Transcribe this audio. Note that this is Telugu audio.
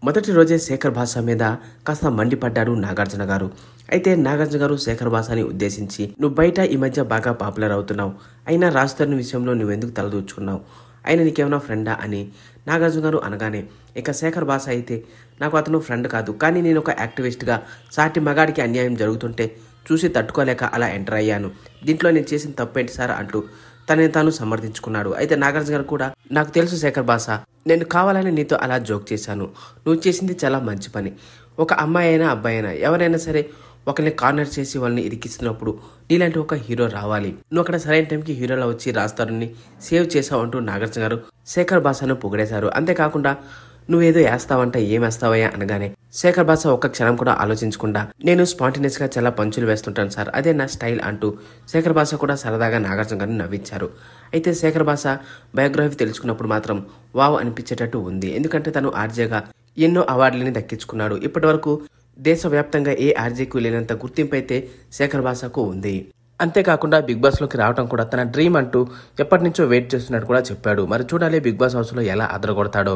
మొదటి రోజే శేఖర్ భాష మీద కాస్త మండిపడ్డాడు నాగార్జున గారు. అయితే నాగార్జున గారు శేఖర్ భాషని ఉద్దేశించి, నువ్వు బయట ఈ మధ్య బాగా పాపులర్ అవుతున్నావు, అయినా రాజ్ తరుణ్ విషయంలో నువ్వెందుకు తలదూర్చుకున్నావు, ఆయన నీకేమైనా ఫ్రెండా అని నాగార్జున గారు అనగానే, ఇక శేఖర్ భాష అయితే, నాకు అతను ఫ్రెండ్ కాదు, కానీ నేను ఒక యాక్టివిస్ట్గా సాటి మగాడికి అన్యాయం జరుగుతుంటే చూసి తట్టుకోలేక అలా ఎంటర్ అయ్యాను, దీంట్లో నేను చేసిన తప్పేంటి సార్ అంటూ తనని తాను సమర్థించుకున్నాడు. అయితే నాగార్జున గారు కూడా, నాకు తెలుసు శేఖర్ భాష, నేను కావాలని నీతో అలా జోక్ చేశాను, నువ్వు చేసింది చాలా మంచి పని. ఒక అమ్మాయి అయినా అబ్బాయి అయినా ఎవరైనా సరే ఒకరిని కార్నర్ చేసి వాళ్ళని ఇరికిస్తున్నప్పుడు నీలాంటి ఒక హీరో రావాలి, నువ్వు అక్కడ సరైన టైంకి హీరోలో వచ్చి రాజ్ తరుణ్ని సేవ్ చేసావు అంటూ నాగార్జున గారు శేఖర్ భాషను పొగిడేశారు. అంతేకాకుండా, నువ్వేదో వేస్తావంట, ఏం వేస్తావయ్యా అనగానే శేఖర్ భాష ఒక్క క్షణం కూడా ఆలోచించకుండా, నేను స్పాంటేనియస్ గా చాలా పంచులు వేస్తుంటాను సార్, అదే నా స్టైల్ అంటూ శేఖర్ భాష కూడా సరదాగా నాగార్జున గారిని నవ్వించారు. అయితే శేఖర్ భాష బయోగ్రఫీ తెలుసుకున్నప్పుడు మాత్రం వావ్ అనిపించేటట్టు ఉంది. ఎందుకంటే తను ఆర్జేగా ఎన్నో అవార్డులని దక్కించుకున్నాడు. ఇప్పటి వరకు దేశవ్యాప్తంగా ఏ ఆర్జేకు లేనంత గుర్తింపు అయితే శేఖర్ భాషకు ఉంది. అంతేకాకుండా బిగ్ బాస్ లోకి రావడం కూడా తన డ్రీమ్ అంటూ ఎప్పటి నుంచో వెయిట్ చేస్తున్నట్టు కూడా చెప్పాడు. మరి చూడాలి బిగ్ బాస్ హౌస్ లో ఎలా అదరగొడతాడో.